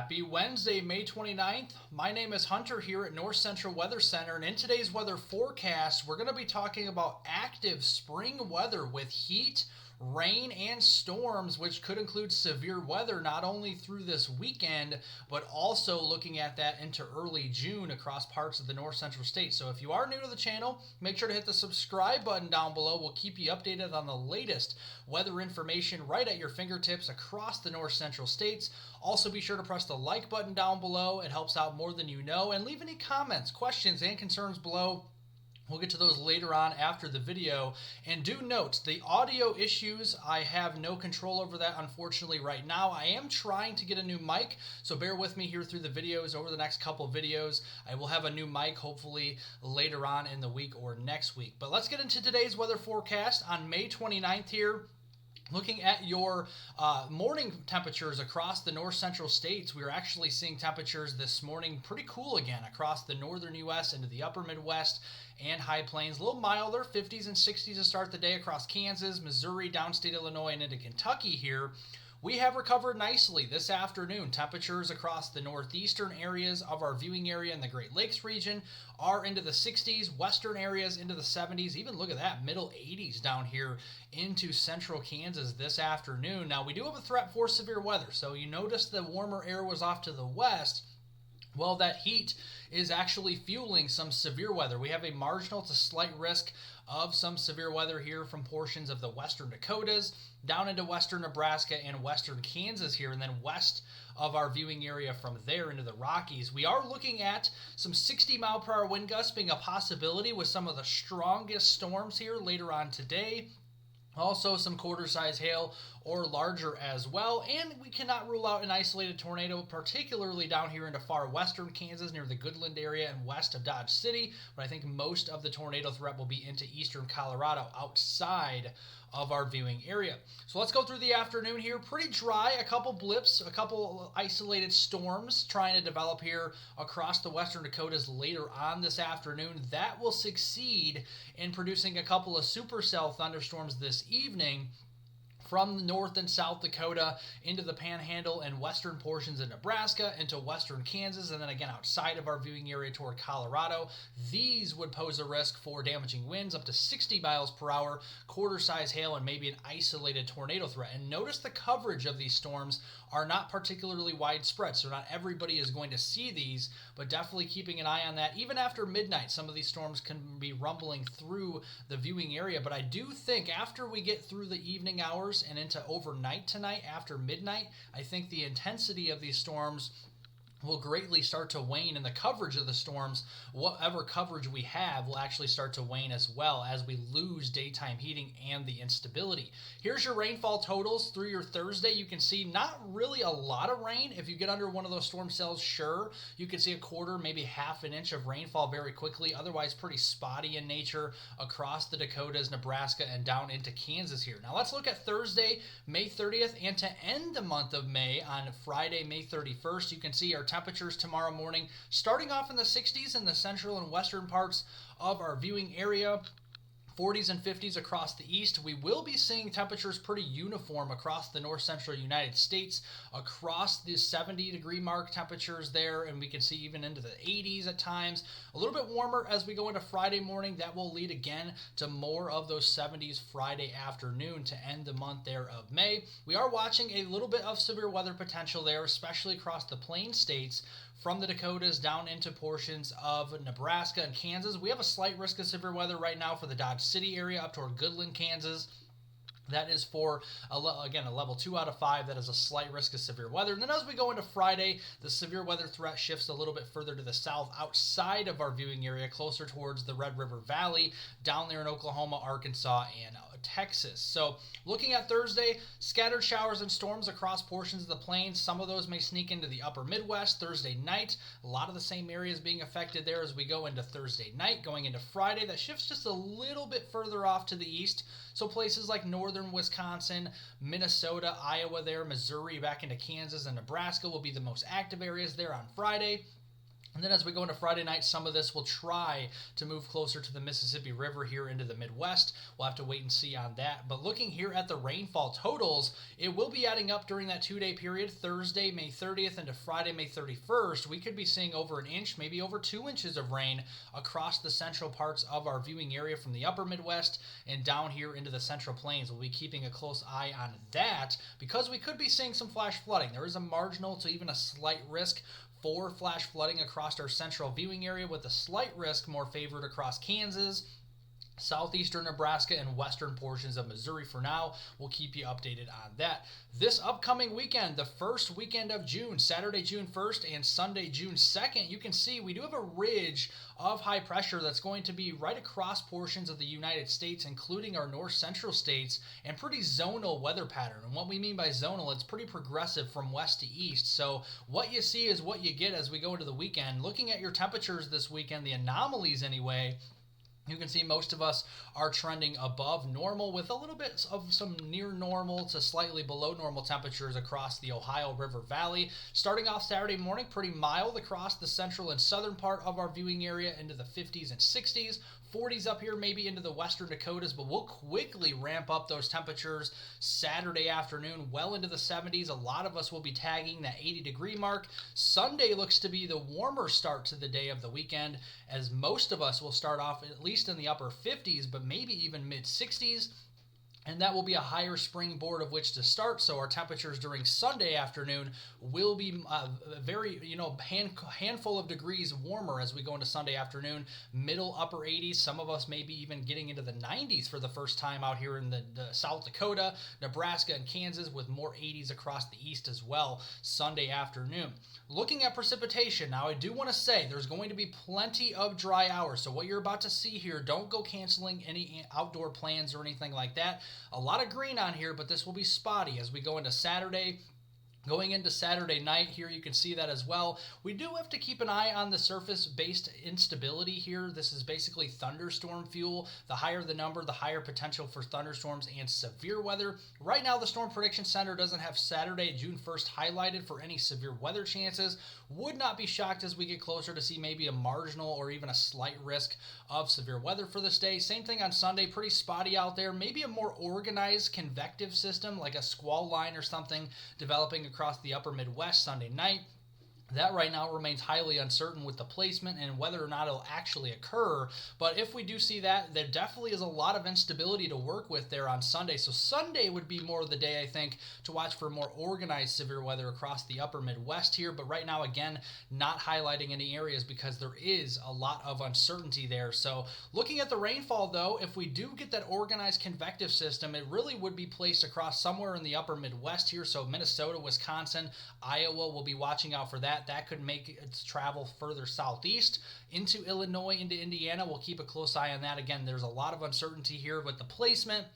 Happy Wednesday, May 29th. My name is Hunter here at North Central Weather Center, and in today's weather forecast, we're going to be talking about active spring weather with heat, rain, and storms, which could include severe weather not only through this weekend, but also looking at that into early June across parts of the North Central states. So if you are new to the channel, make sure to hit the subscribe button down below. We'll keep you updated on the latest weather information right at your fingertips across the North Central states. Also, be sure to press the like button down below. It helps out more than you know. And leave any comments, questions, and concerns below. We'll get to those later on after the video. And do note, the audio issues, I have no control over that, unfortunately, right now. I am trying to get a new mic, so bear with me here through the videos. Over the next couple of videos, I will have a new mic, hopefully later on in the week or next week. But let's get into today's weather forecast on May 29th here. Looking at your morning temperatures across the north central states, we are actually seeing temperatures this morning pretty cool again across the northern U.S. into the upper Midwest and high plains. A little milder, 50s and 60s to start the day across Kansas, Missouri, downstate Illinois, and into Kentucky here. We have recovered nicely this afternoon. Temperatures across the northeastern areas of our viewing area in the Great Lakes region are into the 60s, western areas into the 70s, even look at that, middle 80s down here into central Kansas this afternoon. Now, we do have a threat for severe weather, so you notice the warmer air was off to the west. Well, that heat is actually fueling some severe weather. We have a marginal to slight risk of some severe weather here from portions of the western Dakotas down into western Nebraska and western Kansas here, and then west of our viewing area from there into the Rockies. We are looking at some 60-mile-per-hour wind gusts being a possibility with some of the strongest storms here later on today. Also, some quarter-size hail or larger as well. And we cannot rule out an isolated tornado, particularly down here into far western Kansas near the Goodland area and west of Dodge City. But I think most of the tornado threat will be into eastern Colorado outside of our viewing area. So let's go through the afternoon here. Pretty dry, a couple blips, a couple isolated storms trying to develop here across the western Dakotas later on this afternoon. That will succeed in producing a couple of supercell thunderstorms this evening from North and South Dakota into the Panhandle and western portions of Nebraska, into western Kansas, and then again outside of our viewing area toward Colorado. These would pose a risk for damaging winds up to 60 miles per hour, quarter-size hail, and maybe an isolated tornado threat. And notice the coverage of these storms are not particularly widespread, so not everybody is going to see these, but definitely keeping an eye on that. Even after midnight, some of these storms can be rumbling through the viewing area, but I do think after we get through the evening hours and into overnight tonight, after midnight, I think the intensity of these storms will greatly start to wane, and the coverage of the storms, whatever coverage we have, will actually start to wane as well as we lose daytime heating and the instability. Here's your rainfall totals through your Thursday. You can see not really a lot of rain. If you get under one of those storm cells, sure, you can see a quarter, maybe half an inch of rainfall very quickly. Otherwise, pretty spotty in nature across the Dakotas, Nebraska, and down into Kansas here. Now let's look at Thursday, May 30th, and to end the month of May on Friday, May 31st, you can see our temperatures tomorrow morning starting off in the 60s in the central and western parts of our viewing area. 40s and 50s across the east. We will be seeing temperatures pretty uniform across the north central United States, across the 70-degree mark temperatures there, and we can see even into the 80s at times. A little bit warmer as we go into Friday morning. That will lead again to more of those 70s Friday afternoon to end the month there of May. We are watching a little bit of severe weather potential there, especially across the plain states, from the Dakotas down into portions of Nebraska and Kansas. We have a slight risk of severe weather right now for the Dodge City area up toward Goodland, Kansas. That is for, again, a level 2 out of 5. That is a slight risk of severe weather. And then as we go into Friday, the severe weather threat shifts a little bit further to the south outside of our viewing area, closer towards the Red River Valley, down there in Oklahoma, Arkansas, and Texas. So looking at Thursday, scattered showers and storms across portions of the plains. Some of those may sneak into the upper Midwest Thursday night. A lot of the same areas being affected there as we go into Thursday night. Going into Friday, that shifts just a little bit further off to the east. So places like northern Wisconsin, Minnesota, Iowa there, Missouri, back into Kansas and Nebraska will be the most active areas there on Friday. And then as we go into Friday night, some of this will try to move closer to the Mississippi River here into the Midwest. We'll have to wait and see on that. But looking here at the rainfall totals, it will be adding up during that 2-day period, Thursday, May 30th into Friday, May 31st. We could be seeing over an inch, maybe over 2 inches of rain across the central parts of our viewing area from the upper Midwest and down here into the Central Plains. We'll be keeping a close eye on that because we could be seeing some flash flooding. There is a marginal to even a slight risk for flash flooding across our central viewing area, with a slight risk more favored across Kansas, southeastern Nebraska, and western portions of Missouri for now. We'll keep you updated on that. This upcoming weekend, the first weekend of June, Saturday, June 1st and Sunday, June 2nd, you can see we do have a ridge of high pressure that's going to be right across portions of the United States, including our north central states, and pretty zonal weather pattern. And what we mean by zonal, it's pretty progressive from west to east. So what you see is what you get as we go into the weekend. Looking at your temperatures this weekend, the anomalies anyway, you can see most of us are trending above normal with a little bit of some near normal to slightly below normal temperatures across the Ohio River Valley. Starting off Saturday morning, pretty mild across the central and southern part of our viewing area into the 50s and 60s. 40s up here, maybe into the western Dakotas, but we'll quickly ramp up those temperatures Saturday afternoon, well into the 70s. A lot of us will be tagging that 80-degree mark. Sunday looks to be the warmer start to the day of the weekend, as most of us will start off at least in the upper 50s, but maybe even mid-60s. And that will be a higher springboard of which to start. So our temperatures during Sunday afternoon will be very, handful of degrees warmer as we go into Sunday afternoon. Middle upper 80s. Some of us may be even getting into the 90s for the first time out here in the South Dakota, Nebraska, and Kansas, with more 80s across the east as well Sunday afternoon. Looking at precipitation, now I do want to say there's going to be plenty of dry hours. So what you're about to see here, don't go canceling any outdoor plans or anything like that. A lot of green on here, but this will be spotty as we go into Saturday. Going into Saturday night here, you can see that as well. We do have to keep an eye on the surface-based instability here. This is basically thunderstorm fuel. The higher the number, the higher potential for thunderstorms and severe weather. Right now, the Storm Prediction Center doesn't have Saturday, June 1st highlighted for any severe weather chances. Would not be shocked as we get closer to see maybe a marginal or even a slight risk of severe weather for this day. Same thing on Sunday, pretty spotty out there. Maybe a more organized convective system like a squall line or something developing across the upper Midwest Sunday night. That right now remains highly uncertain with the placement and whether or not it'll actually occur. But if we do see that, there definitely is a lot of instability to work with there on Sunday. So Sunday would be more of the day, I think, to watch for more organized severe weather across the upper Midwest here. But right now, again, not highlighting any areas because there is a lot of uncertainty there. So looking at the rainfall, though, if we do get that organized convective system, it really would be placed across somewhere in the upper Midwest here. So Minnesota, Wisconsin, Iowa, we'll be watching out for that. That could make its travel further southeast into Illinois, into Indiana. We'll keep a close eye on that. Again, there's a lot of uncertainty here with the placement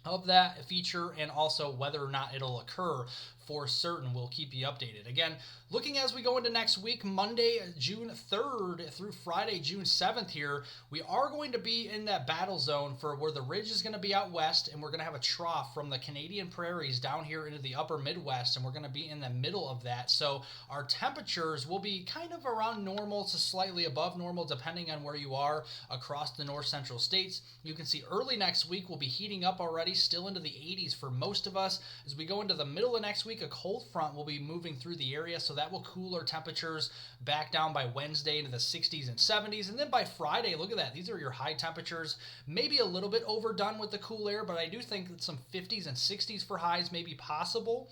of that feature and also whether or not it'll occur for certain. We'll keep you updated. Again, looking as we go into next week, Monday, June 3rd through Friday, June 7th here, we are going to be in that battle zone for where the ridge is going to be out west, and we're going to have a trough from the Canadian prairies down here into the upper Midwest, and we're going to be in the middle of that. So our temperatures will be kind of around normal to slightly above normal, depending on where you are across the north central states. You can see early next week we'll be heating up already, still into the 80s for most of us. As we go into the middle of next week, a cold front will be moving through the area, so that will cool our temperatures back down by Wednesday into the 60s and 70s. And then by Friday, look at that. These are your high temperatures. Maybe a little bit overdone with the cool air, but I do think that some 50s and 60s for highs may be possible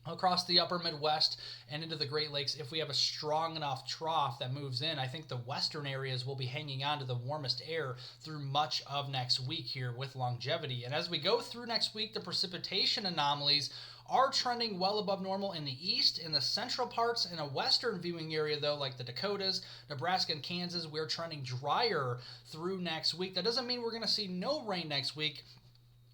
across the upper Midwest and into the Great Lakes. If we have a strong enough trough that moves in, I think the western areas will be hanging on to the warmest air through much of next week here with longevity. And as we go through next week, the precipitation anomalies are trending well above normal in the east. In the central parts, in a western viewing area, though, like the Dakotas, Nebraska, and Kansas, we're trending drier through next week. That doesn't mean we're going to see no rain next week.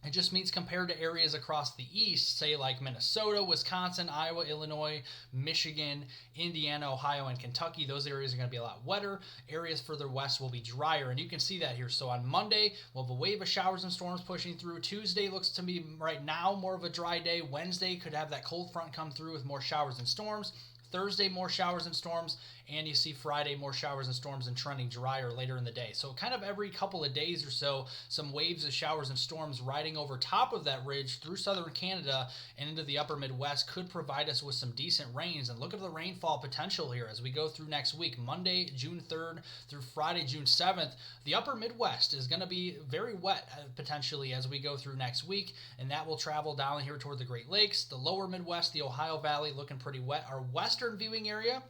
It just means compared to areas across the east, say like Minnesota, Wisconsin, Iowa, Illinois, Michigan, Indiana, Ohio, and Kentucky, those areas are going to be a lot wetter. Areas further west will be drier, and you can see that here. So on Monday, we'll have a wave of showers and storms pushing through. Tuesday looks to be right now more of a dry day. Wednesday could have that cold front come through with more showers and storms. Thursday, more showers and storms, and you see Friday, more showers and storms and trending drier later in the day. So kind of every couple of days or so, some waves of showers and storms riding over top of that ridge through southern Canada and into the upper Midwest could provide us with some decent rains. And look at the rainfall potential here as we go through next week. Monday, June 3rd through Friday, June 7th. The upper Midwest is going to be very wet potentially as we go through next week, and that will travel down here toward the Great Lakes. The lower Midwest, the Ohio Valley, looking pretty wet. Our western viewing area,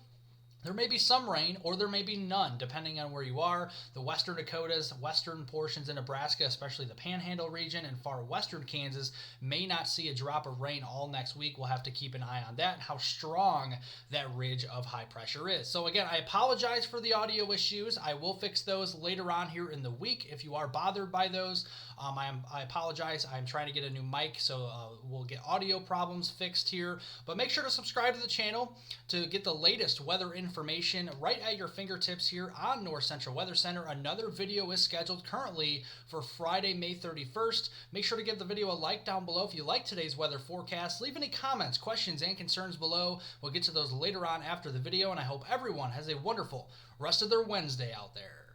there may be some rain or there may be none, depending on where you are. The western Dakotas, western portions of Nebraska, especially the Panhandle region, and far western Kansas may not see a drop of rain all next week. We'll have to keep an eye on that and how strong that ridge of high pressure is. So again, I apologize for the audio issues. I will fix those later on here in the week. If you are bothered by those, I apologize. I'm trying to get a new mic, so we'll get audio problems fixed here. But make sure to subscribe to the channel to get the latest weather information right at your fingertips here on North Central Weather Center. Another video is scheduled currently for Friday, May 31st. Make sure to give the video a like down below if you like today's weather forecast. Leave any comments, questions, and concerns below. We'll get to those later on after the video, and I hope everyone has a wonderful rest of their Wednesday out there.